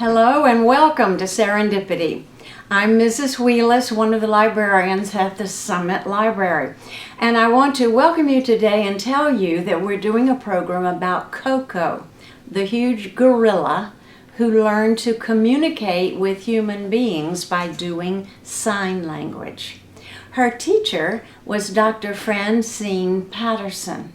Hello and welcome to Serendipity. I'm Mrs. Wheelis, one of the librarians at the Summit Library, and I want to welcome you today and tell you that we're doing a program about Koko, the huge gorilla who learned to communicate with human beings by doing sign language. Her teacher was Dr. Francine Patterson,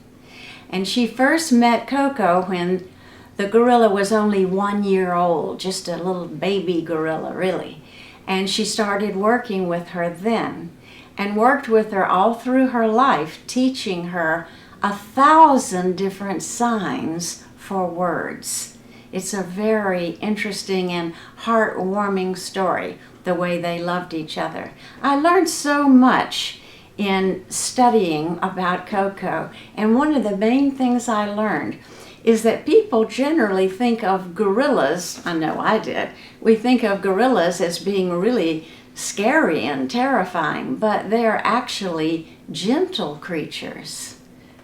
and she first met Koko when the gorilla was only 1 year old, just a little baby gorilla, really. And she started working with her then and worked with her all through her life, teaching her 1,000 different signs for words. It's a very interesting and heartwarming story, the way they loved each other. I learned so much in studying about Koko, and one of the main things I learned is that people generally think of gorillas, I know I did, we think of gorillas as being really scary and terrifying, but they're actually gentle creatures.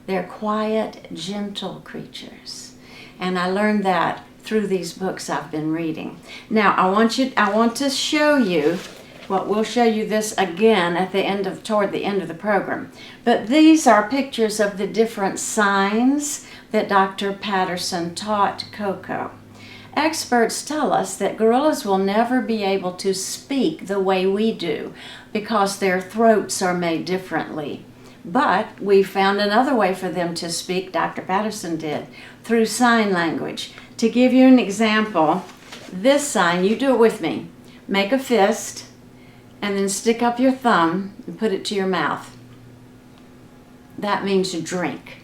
They're quiet, gentle creatures. And I learned that through these books I've been reading. Now I want to show you, well, we'll show you this again toward the end of the program. But these are pictures of the different signs that Dr. Patterson taught Koko. Experts tell us that gorillas will never be able to speak the way we do because their throats are made differently. But we found another way for them to speak, Dr. Patterson did, through sign language. To give you an example, this sign, you do it with me. Make a fist and then stick up your thumb and put it to your mouth. That means drink.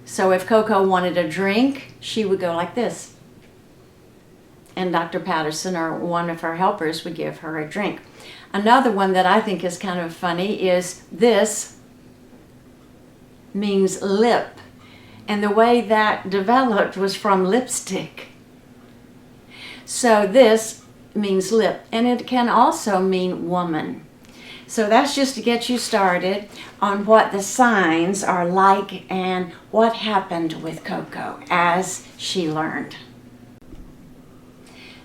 So if Koko wanted a drink, she would go like this. And Dr. Patterson or one of her helpers would give her a drink. Another one that I think is kind of funny is this means lip. And the way that developed was from lipstick. So this means lip, and it can also mean woman. So that's just to get you started on what the signs are like and what happened with Koko as she learned.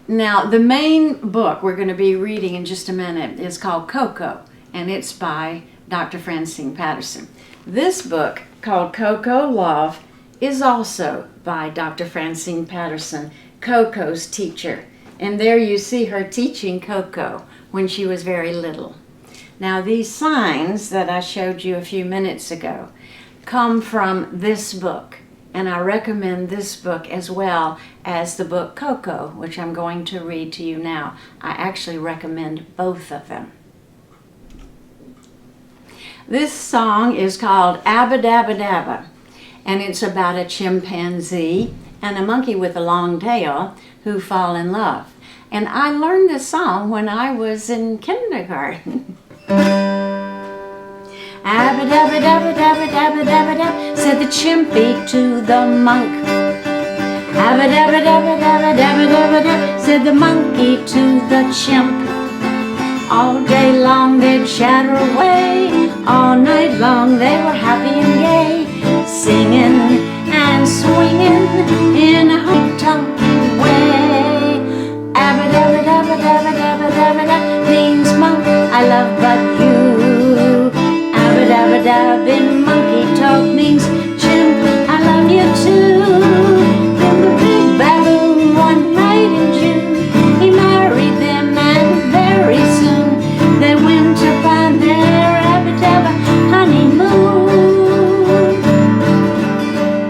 Now, the main book we're going to be reading in just a minute is called Koko, and it's by Dr. Francine Patterson. This book, called Koko Love, is also by Dr. Francine Patterson, Koko's teacher. And there you see her teaching Koko when she was very little. Now, these signs that I showed you a few minutes ago come from this book, and I recommend this book as well as the book Koko, which I'm going to read to you now. I actually recommend both of them. This song is called Abba Dabba Dabba, and it's about a chimpanzee and a monkey with a long tail who fall in love. And I learned this song when I was in kindergarten. Abba dabba dabba dabba dabba dabba dabba, said the chimpy to the monk. Abba dabba dabba dabba dabba dabba dabba, said the monkey to the chimp. All day long they'd chatter away, all night long they were happy and gay, singing and swinging in a honky-tonky way. Abba dabba dabba dabba dabba dabba dabba means monk, I love but you. Abba dabba dabba in monkey talk means chimp, I love you too. Then the big baboon one night in June, he married them and very soon they went to find their abba dabba honeymoon.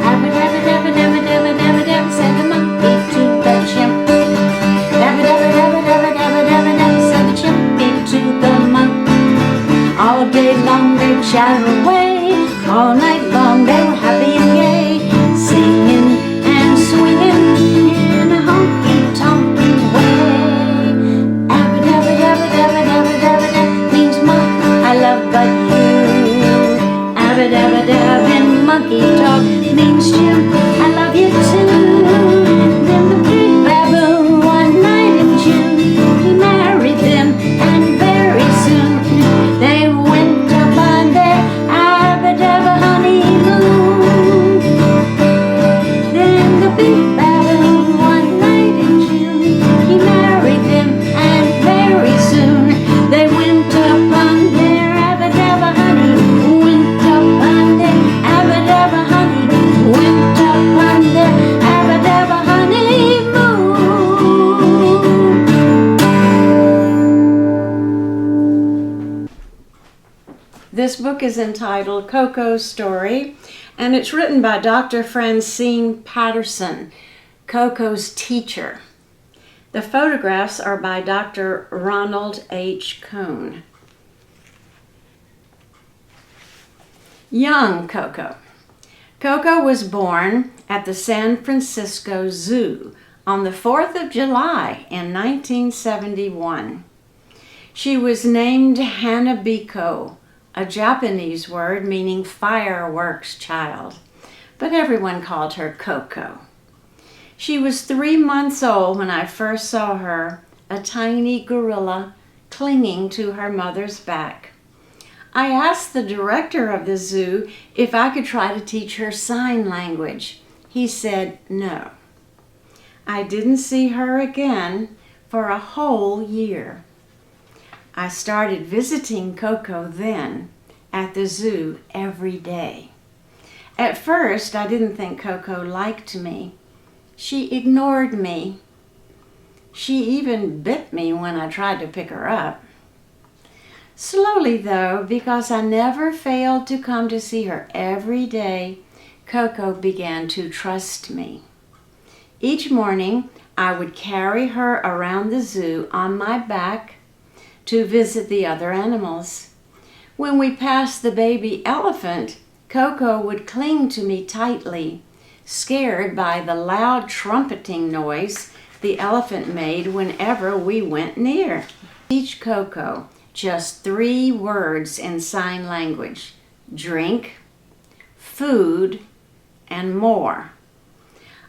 Abba dabba dabba dabba dabba dabba dabba, said the monkey to the chimp. Dabba dabba dabba dabba dabba dabba dabba, said the chimpy to the monk. All day long they chatter away, all night long they were happy and gay, singing and swinging in a honky-tonky way. Abba dabba dabba dabba dabba dabba dabba means monk, I love but you. Abba dabba dabba in monkey talk means chimp, I love you too. Then the big baboon one night in June, he married them and very soon they went to find their This book is entitled Koko's Story, and it's written by Dr. Francine Patterson, Koko's teacher. The photographs are by Dr. Ronald H. Cohn. Young Koko. Koko was born at the San Francisco Zoo on the 4th of July in 1971. She was named Hanabiko, a Japanese word meaning fireworks child, but everyone called her Koko. She was 3 months old when I first saw her, a tiny gorilla clinging to her mother's back. I asked the director of the zoo if I could try to teach her sign language. He said no. I didn't see her again for a whole year. I started visiting Koko then at the zoo every day. At first, I didn't think Koko liked me. She ignored me. She even bit me when I tried to pick her up. Slowly, though, because I never failed to come to see her every day, Koko began to trust me. Each morning, I would carry her around the zoo on my back to visit the other animals. When we passed the baby elephant, Koko would cling to me tightly, scared by the loud trumpeting noise the elephant made whenever we went near. Teach Koko just 3 words in sign language: drink, food, and more.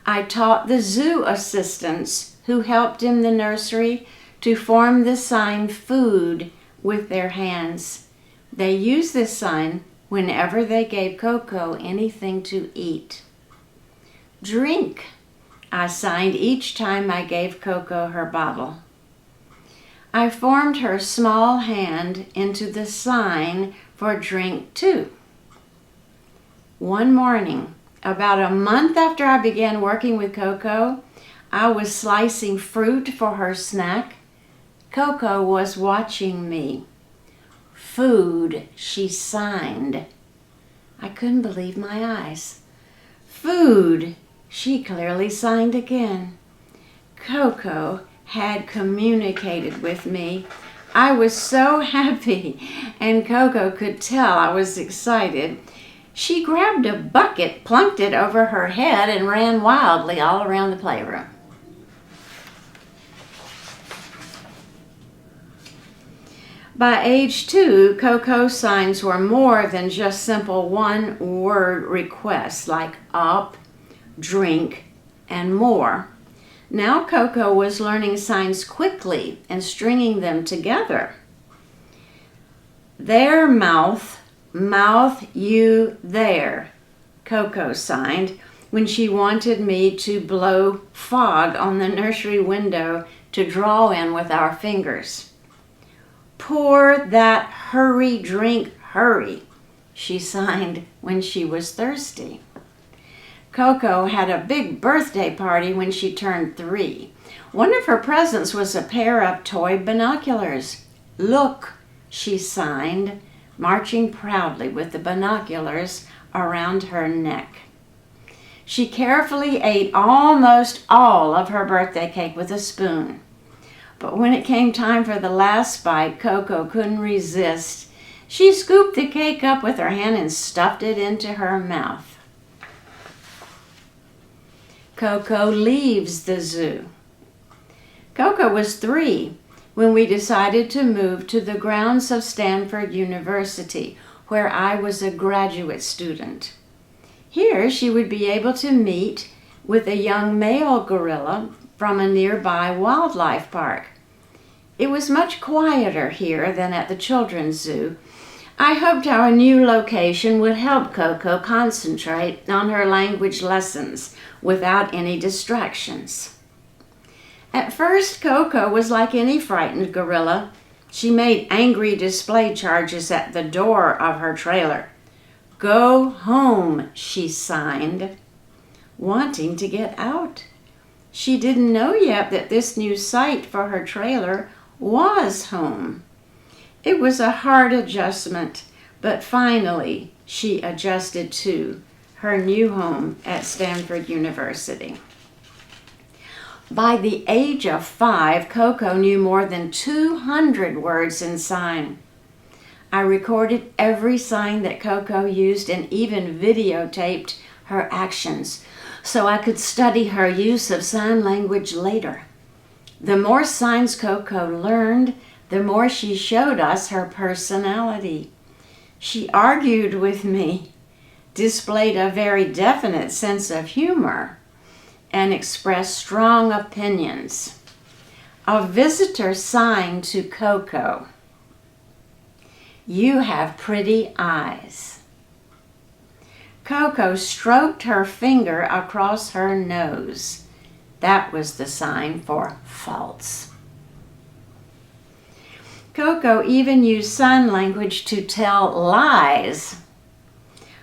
I taught the zoo assistants who helped in the nursery to form the sign food with their hands. They used this sign whenever they gave Koko anything to eat. Drink, I signed each time I gave Koko her bottle. I formed her small hand into the sign for drink too. One morning, about a month after I began working with Koko, I was slicing fruit for her snack. Koko was watching me. Food, she signed. I couldn't believe my eyes. Food, she clearly signed again. Koko had communicated with me. I was so happy, and Koko could tell I was excited. She grabbed a bucket, plunked it over her head, and ran wildly all around the playroom. By age 2, Koko's signs were more than just simple one-word requests like up, drink, and more. Now Koko was learning signs quickly and stringing them together. Their mouth, you there, Koko signed when she wanted me to blow fog on the nursery window to draw in with our fingers. Pour that hurry drink, hurry, she signed when she was thirsty. Koko had a big birthday party when she turned 3. One of her presents was a pair of toy binoculars. Look, she signed, marching proudly with the binoculars around her neck. She carefully ate almost all of her birthday cake with a spoon. But when it came time for the last bite, Koko couldn't resist. She scooped the cake up with her hand and stuffed it into her mouth. Koko leaves the zoo. Koko was 3 when we decided to move to the grounds of Stanford University, where I was a graduate student. Here she would be able to meet with a young male gorilla from a nearby wildlife park. It was much quieter here than at the children's zoo. I hoped our new location would help Koko concentrate on her language lessons without any distractions. At first, Koko was like any frightened gorilla. She made angry display charges at the door of her trailer. Go home, she signed, wanting to get out. She didn't know yet that this new site for her trailer was home. It was a hard adjustment, but finally she adjusted to her new home at Stanford University. By the age of 5, Koko knew more than 200 words in sign. I recorded every sign that Koko used and even videotaped her actions so I could study her use of sign language later. The more signs Koko learned, the more she showed us her personality. She argued with me, displayed a very definite sense of humor, and expressed strong opinions. A visitor signed to Koko, "You have pretty eyes." Koko stroked her finger across her nose. That was the sign for false. Koko even used sign language to tell lies.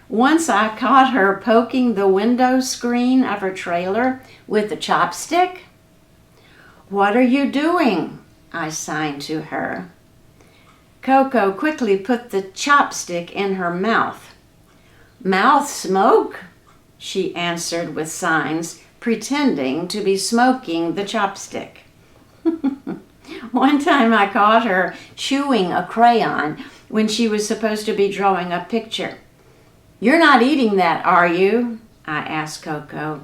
Once I caught her poking the window screen of her trailer with a chopstick. "What are you doing?" I signed to her. Koko quickly put the chopstick in her mouth. "Mouth smoke?" she answered with signs, pretending to be smoking the chopstick. One time I caught her chewing a crayon when she was supposed to be drawing a picture. "You're not eating that, are you?" I asked Koko.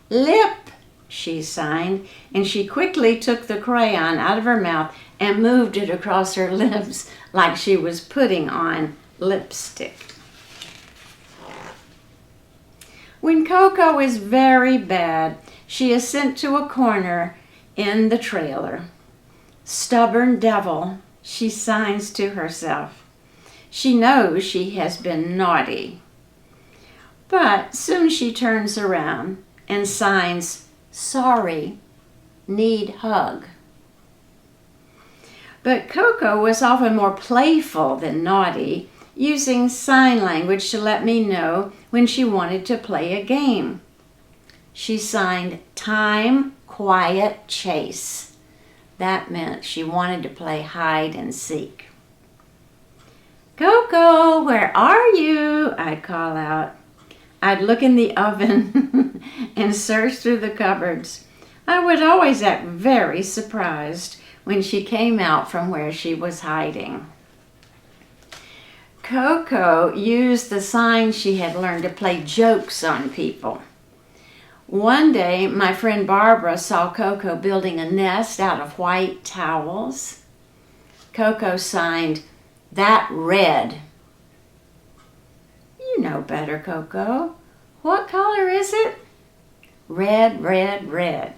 "Lip," she signed, and she quickly took the crayon out of her mouth and moved it across her lips like she was putting on lipstick. When Koko is very bad, she is sent to a corner in the trailer. "Stubborn devil," she signs to herself. She knows she has been naughty. But soon she turns around and signs, "Sorry, need hug." But Koko was often more playful than naughty, using sign language to let me know when she wanted to play a game. She signed, "Time, quiet, chase." That meant she wanted to play hide and seek. "Koko, where are you?" I'd call out. I'd look in the oven and search through the cupboards. I would always act very surprised when she came out from where she was hiding. Koko used the signs she had learned to play jokes on people. One day, my friend Barbara saw Koko building a nest out of white towels. Koko signed, "That red." "You know better, Koko. What color is it?" "Red, red, red."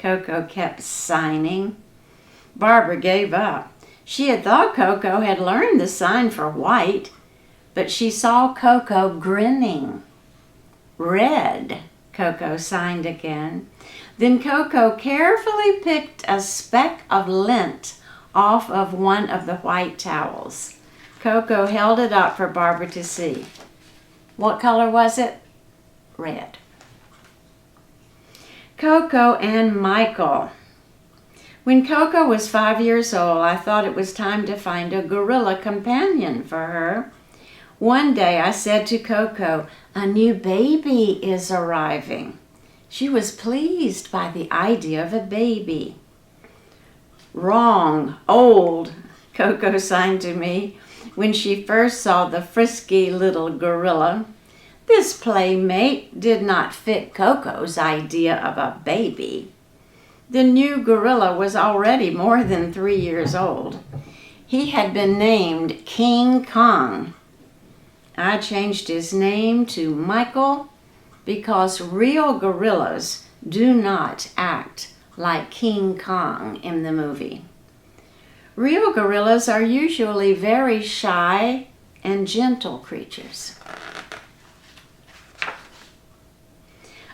Koko kept signing. Barbara gave up. She had thought Koko had learned the sign for white, but she saw Koko grinning. "Red," Koko signed again. Then Koko carefully picked a speck of lint off of one of the white towels. Koko held it up for Barbara to see. What color was it? Red. Koko and Michael. When Koko was 5 years old, I thought it was time to find a gorilla companion for her. One day I said to Koko, "A new baby is arriving." She was pleased by the idea of a baby. "Wrong, old," Koko signed to me when she first saw the frisky little gorilla. This playmate did not fit Koko's idea of a baby. The new gorilla was already more than 3 years old. He had been named King Kong. I changed his name to Michael because real gorillas do not act like King Kong in the movie. Real gorillas are usually very shy and gentle creatures.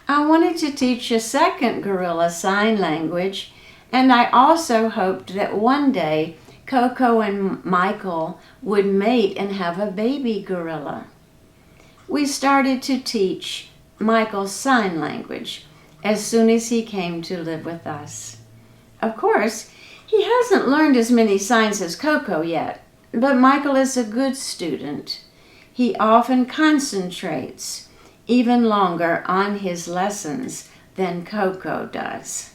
I wanted to teach a second gorilla sign language, and I also hoped that one day Koko and Michael would mate and have a baby gorilla. We started to teach Michael's sign language as soon as he came to live with us. Of course, he hasn't learned as many signs as Koko yet, but Michael is a good student. He often concentrates even longer on his lessons than Koko does.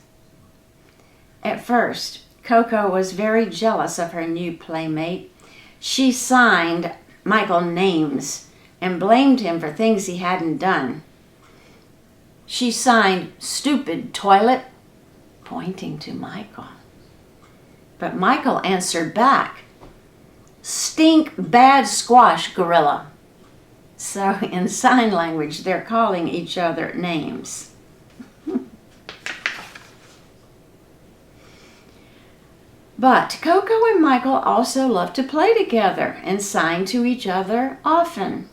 At first, Koko was very jealous of her new playmate. She signed Michael names and blamed him for things he hadn't done. She signed "stupid toilet," pointing to Michael. But Michael answered back, "stink bad squash gorilla." So in sign language, they're calling each other names. But Koko and Michael also love to play together and sign to each other often.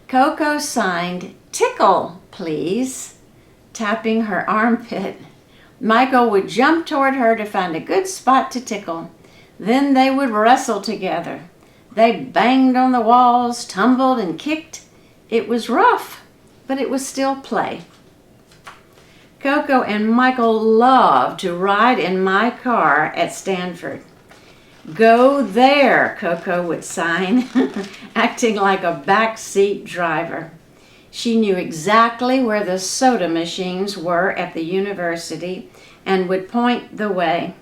Koko signed "tickle, please," tapping her armpit. Michael would jump toward her to find a good spot to tickle. Then they would wrestle together. They banged on the walls, tumbled and kicked. It was rough, but it was still play. Koko and Michael loved to ride in my car at Stanford. "Go there," Koko would sign, acting like a backseat driver. She knew exactly where the soda machines were at the university and would point the way.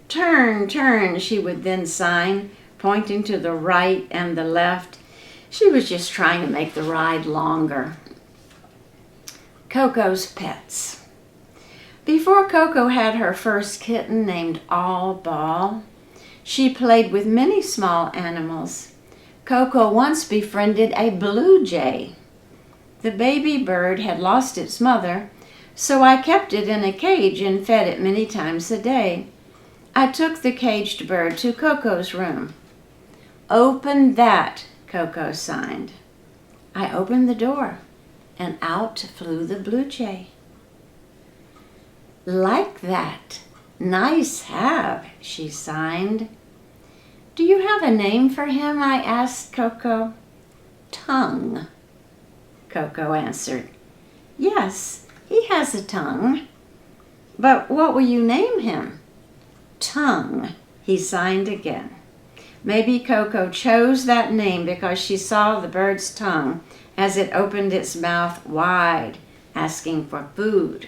"Turn, turn," she would then sign, pointing to the right and the left. She was just trying to make the ride longer. Kokos Pets. Before Koko had her first kitten named All Ball, she played with many small animals. Koko once befriended a blue jay. The baby bird had lost its mother, so I kept it in a cage and fed it many times a day. I took the caged bird to Koko's room. "Open that," Koko signed. I opened the door, and out flew the blue jay. "Like that. Nice have," she signed. "Do you have a name for him?" I asked Koko. "Tongue," Koko answered. "Yes, he has a tongue." "But what will you name him?" "Tongue," he signed again. Maybe Koko chose that name because she saw the bird's tongue as it opened its mouth wide, asking for food.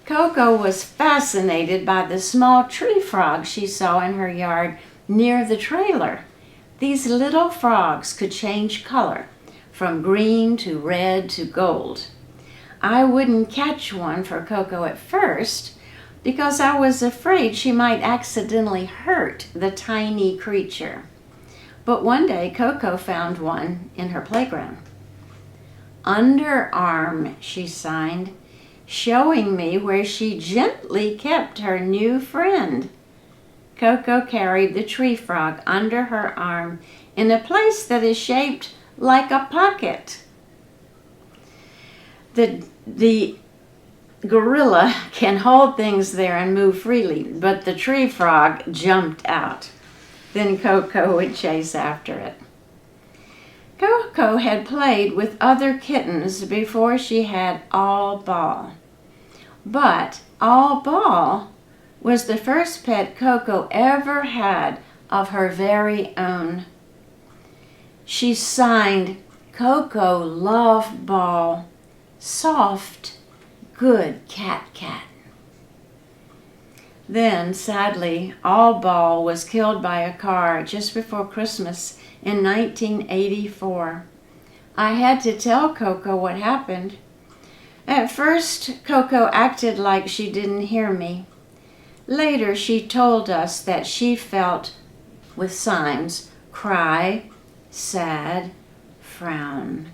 Koko was fascinated by the small tree frogs she saw in her yard near the trailer. These little frogs could change color, from green to red to gold. I wouldn't catch one for Koko at first because I was afraid she might accidentally hurt the tiny creature. But one day Koko found one in her playground. "Underarm," she signed, showing me where she gently kept her new friend. Koko carried the tree frog under her arm in a place that is shaped like a pocket. The gorilla can hold things there and move freely, but the tree frog jumped out. Then Koko would chase after it. Koko had played with other kittens before she had All Ball. But All Ball was the first pet Koko ever had of her very own. She signed "Koko Love Ball, soft, good cat." Then, sadly, All Ball was killed by a car just before Christmas in 1984. I had to tell Koko what happened. At first, Koko acted like she didn't hear me. Later, she told us that she felt, with signs, cry, sad, frown.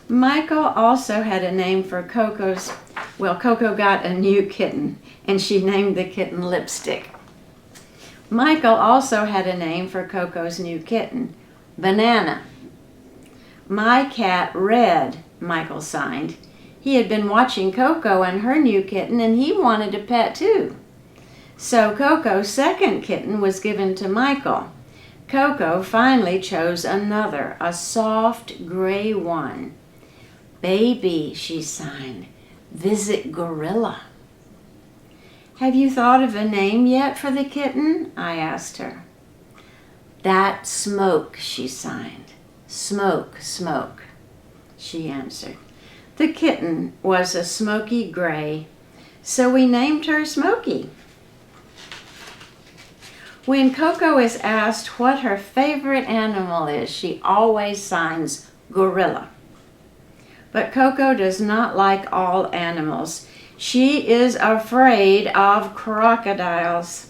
Michael also had a name for Koko got a new kitten, and she named the kitten Lipstick. Michael also had a name for Koko's new kitten, Banana. "My cat Red," Michael signed. He had been watching Koko and her new kitten, and he wanted a pet too. So Koko's second kitten was given to Michael. Koko finally chose another, a soft gray one. "Baby," she signed, "visit Gorilla." "Have you thought of a name yet for the kitten?" I asked her. "That Smoke," she signed. "Smoke, Smoke," she answered. The kitten was a smoky gray, so we named her Smokey. When Koko is asked what her favorite animal is, she always signs gorilla. But Koko does not like all animals. She is afraid of crocodiles.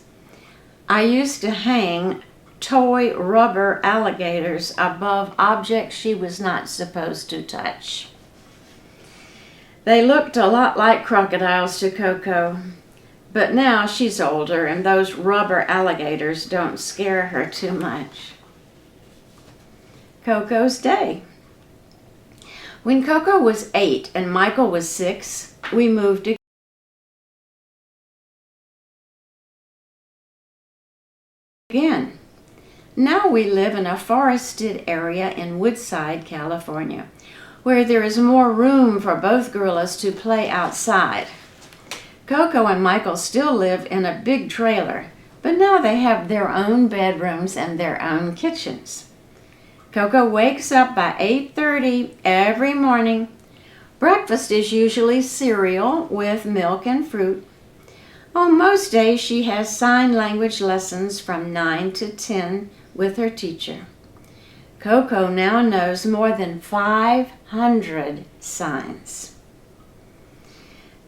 I used to hang toy rubber alligators above objects she was not supposed to touch. They looked a lot like crocodiles to Koko, but now she's older and those rubber alligators don't scare her too much. Koko's day. When Koko was 8 and Michael was 6, we moved again. Now we live in a forested area in Woodside, California, where there is more room for both gorillas to play outside. Koko and Michael still live in a big trailer, but now they have their own bedrooms and their own kitchens. Koko wakes up by 8:30 every morning. Breakfast is usually cereal with milk and fruit. On most days she has sign language lessons from 9 to 10 with her teacher. Koko now knows more than 500 signs.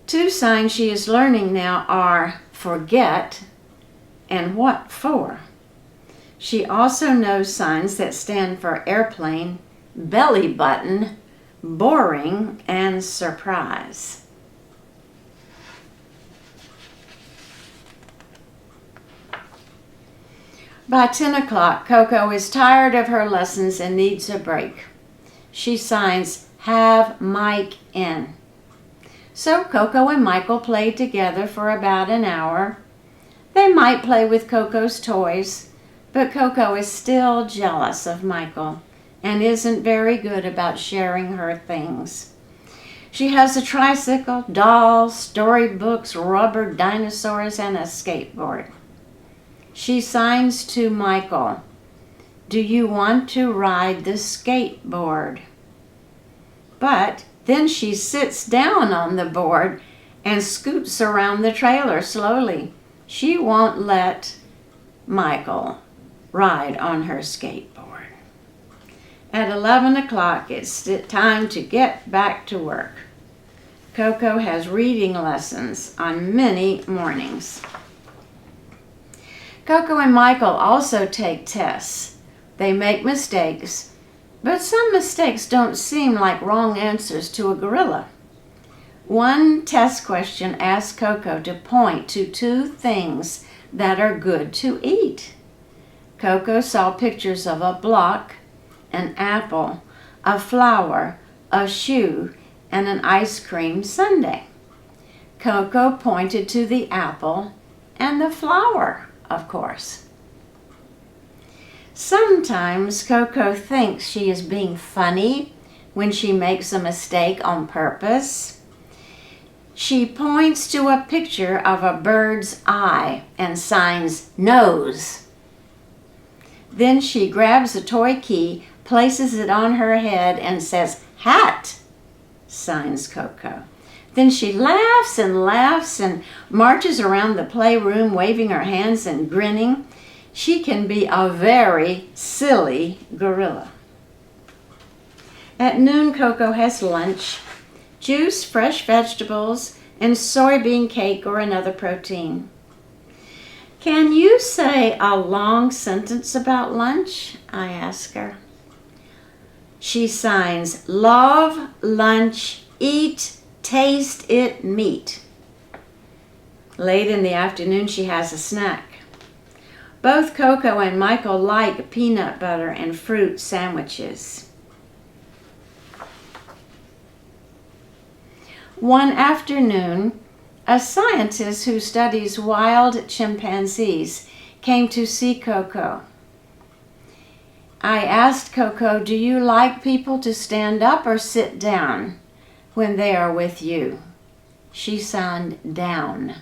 2 signs she is learning now are forget and what for. She also knows signs that stand for airplane, belly button, boring, and surprise. By 10 o'clock, Koko is tired of her lessons and needs a break. She signs, "Have Mike in." So Koko and Michael play together for about an hour. They might play with Kokos Toys, but Koko is still jealous of Michael and isn't very good about sharing her things. She has a tricycle, dolls, storybooks, rubber dinosaurs, and a skateboard. She signs to Michael, "Do you want to ride the skateboard?" But then she sits down on the board and scoots around the trailer slowly. She won't let Michael ride on her skateboard. At 11 o'clock, it's time to get back to work. Koko has reading lessons on many mornings. Koko and Michael also take tests. They make mistakes, but some mistakes don't seem like wrong answers to a gorilla. One test question asks Koko to point to 2 things that are good to eat. Koko saw pictures of a block, an apple, a flower, a shoe, and an ice cream sundae. Koko pointed to the apple and the flower, of course. Sometimes Koko thinks she is being funny when she makes a mistake on purpose. She points to a picture of a bird's eye and signs nose. Then she grabs a toy key, places it on her head, and says, "Hat," signs Koko. Then she laughs and marches around the playroom, waving her hands and grinning. She can be a very silly gorilla. At noon, Koko has lunch, juice, fresh vegetables, and soybean cake or another protein. "Can you say a long sentence about lunch?" I ask her. She signs, "Love lunch, eat, taste it meat." Late in the afternoon, she has a snack. Both Koko and Michael like peanut butter and fruit sandwiches. One afternoon, a scientist who studies wild chimpanzees came to see Koko. I asked Koko, "Do you like people to stand up or sit down when they are with you?" She signed down.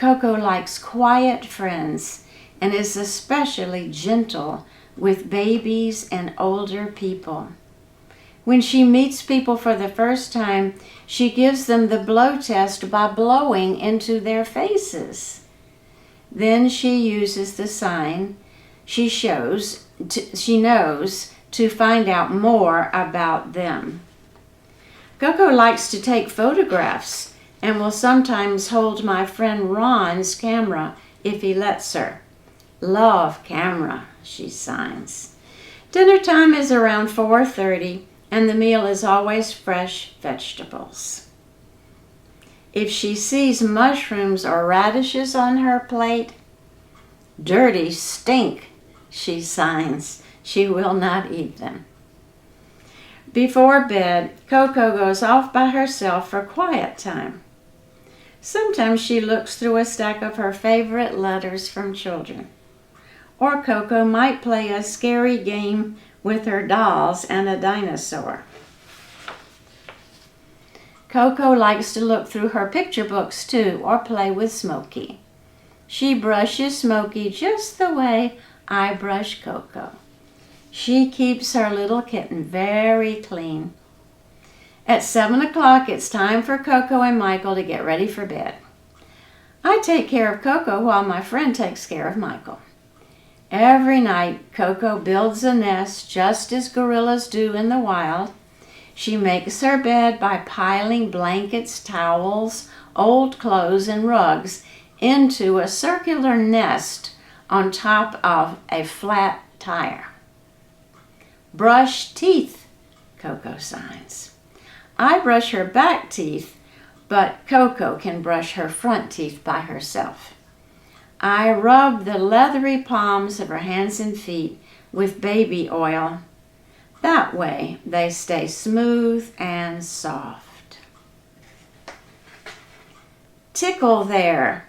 Koko likes quiet friends and is especially gentle with babies and older people. When she meets people for the first time, she gives them the blow test by blowing into their faces. Then she uses the sign she knows to find out more about them. Koko likes to take photographs and will sometimes hold my friend Ron's camera if he lets her. Love camera, she signs. Dinner time is around 4:30 and the meal is always fresh vegetables. If she sees mushrooms or radishes on her plate, dirty stink, she signs. She will not eat them. Before bed, Koko goes off by herself for quiet time. Sometimes she looks through a stack of her favorite letters from children. Or Koko might play a scary game with her dolls and a dinosaur. Koko likes to look through her picture books too, or play with Smokey. She brushes Smokey just the way I brush Koko. She keeps her little kitten very clean. At 7 o'clock, it's time for Koko and Michael to get ready for bed. I take care of Koko while my friend takes care of Michael. Every night, Koko builds a nest just as gorillas do in the wild. She makes her bed by piling blankets, towels, old clothes, and rugs into a circular nest on top of a flat tire. Brush teeth, Koko signs. I brush her back teeth, but Koko can brush her front teeth by herself. I rub the leathery palms of her hands and feet with baby oil. That way they stay smooth and soft. Tickle there,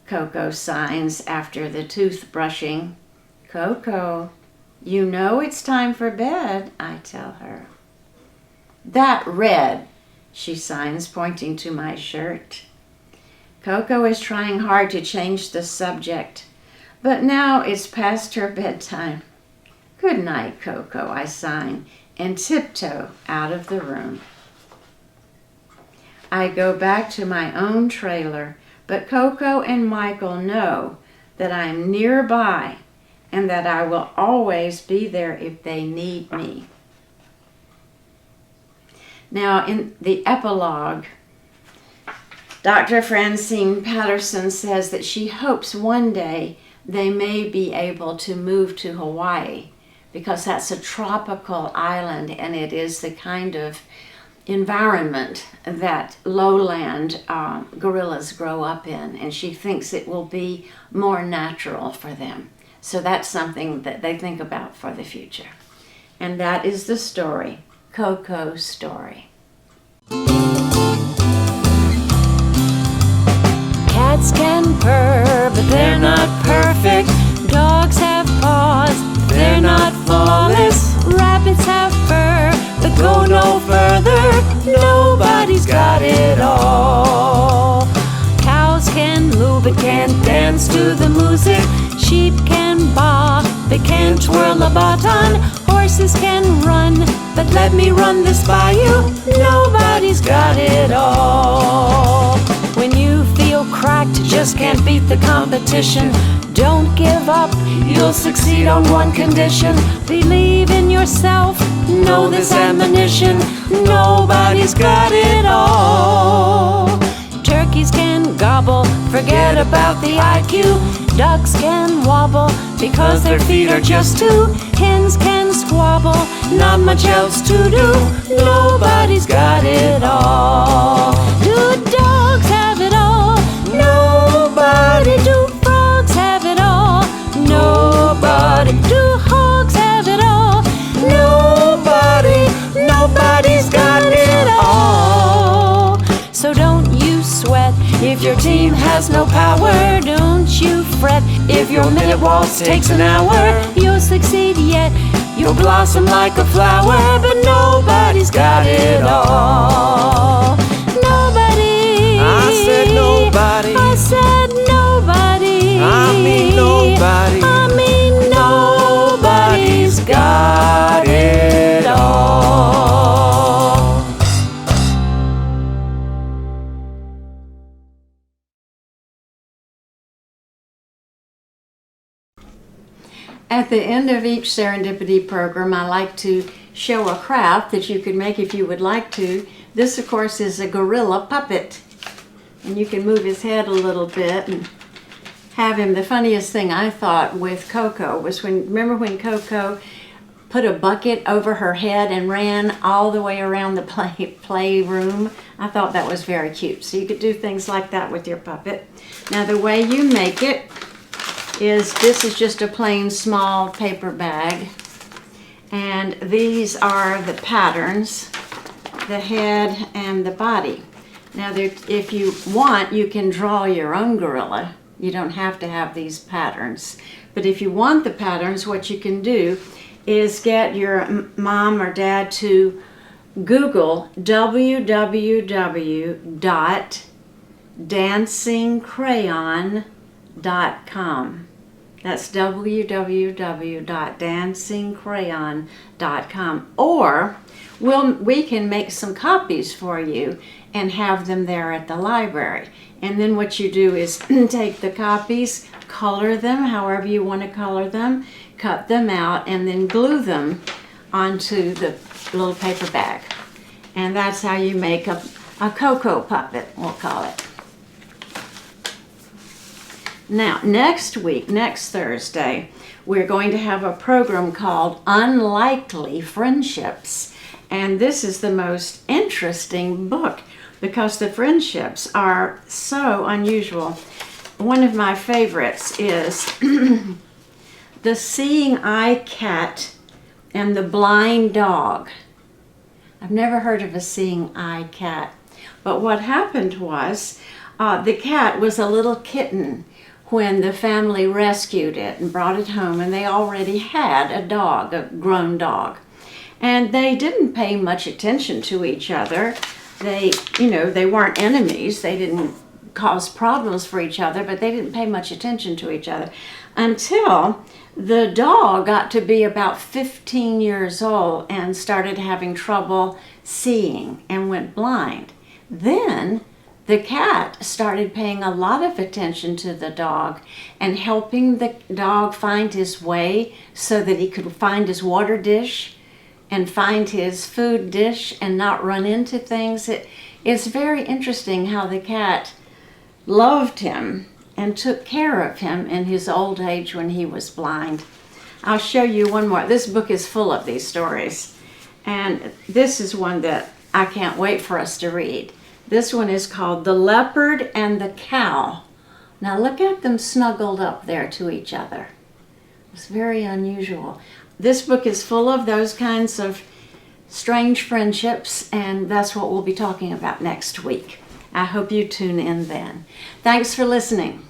Koko signs after the toothbrushing. Koko, you know it's time for bed, I tell her. That red, she signs, pointing to my shirt. Koko is trying hard to change the subject, but now it's past her bedtime. Good night, Koko, I sign, and tiptoe out of the room. I go back to my own trailer, but Koko and Michael know that I am nearby and that I will always be there if they need me. Now, in the epilogue, Dr. Francine Patterson says that she hopes one day they may be able to move to Hawaii because that's a tropical island and it is the kind of environment that lowland gorillas grow up in, and she thinks it will be more natural for them. So that's something that they think about for the future. And that is the story, Koko's story. Cats can purr, but they're not perfect. Dogs have paws, they're not flawless. Rabbits have fur, but go no further. Nobody's got it all. Cows can moo, but can't dance to the music. Sheep can baa, they can't twirl a baton. Horses can run, but let me run this by you. Nobody's got it all. When you feel cracked, just can't beat the competition. Don't give up, you'll succeed on one condition. Believe in yourself, know this ammunition. Nobody's got it all. Turkeys can gobble, forget about the IQ. Ducks can wobble, because their feet are just two. Hens can squabble, not much else to do. Nobody's got it all. Do dogs have it all? Nobody. Do frogs have it all? Nobody. Do hogs have it all? Nobody. Nobody's got it all. So don't you sweat if your team has no power. Don't you fret if your minute waltz takes an hour. You'll succeed yet, you'll blossom like a flower. But nobody's got it all. Nobody. I said nobody. I said nobody. Nobody. I mean, nobody's got it all. At the end of each Serendipity program, I like to show a craft that you could make if you would like to. This, of course, is a gorilla puppet. And you can move his head a little bit and have him. The funniest thing I thought with Koko was remember when Koko put a bucket over her head and ran all the way around the playroom? I thought that was very cute. So you could do things like that with your puppet. Now the way you make it is, this is just a plain small paper bag. And these are the patterns, the head and the body. Now, if you want, you can draw your own gorilla. You don't have to have these patterns. But if you want the patterns, what you can do is get your mom or dad to Google www.dancingcrayon.com. That's www.dancingcrayon.com. Or we can make some copies for you and have them there at the library. And then what you do is take the copies, color them however you want to color them, cut them out, and then glue them onto the little paper bag. And that's how you make a Koko puppet, we'll call it. Now, next week, next Thursday, we're going to have a program called Unlikely Friendships. And this is the most interesting book because the friendships are so unusual. One of my favorites is The Seeing Eye Cat and the Blind Dog. I've never heard of a seeing eye cat. But what happened was the cat was a little kitten when the family rescued it and brought it home, and they already had a dog, a grown dog. And they didn't pay much attention to each other. They weren't enemies. They didn't cause problems for each other, but they didn't pay much attention to each other until the dog got to be about 15 years old and started having trouble seeing and went blind. Then the cat started paying a lot of attention to the dog and helping the dog find his way so that he could find his water dish and find his food dish and not run into things. It's very interesting how the cat loved him and took care of him in his old age when he was blind. I'll show you one more. This book is full of these stories, and this is one that I can't wait for us to read. This one is called The Leopard and the Cow. Now look at them snuggled up there to each other. It's very unusual. This book is full of those kinds of strange friendships, and that's what we'll be talking about next week. I hope you tune in then. Thanks for listening.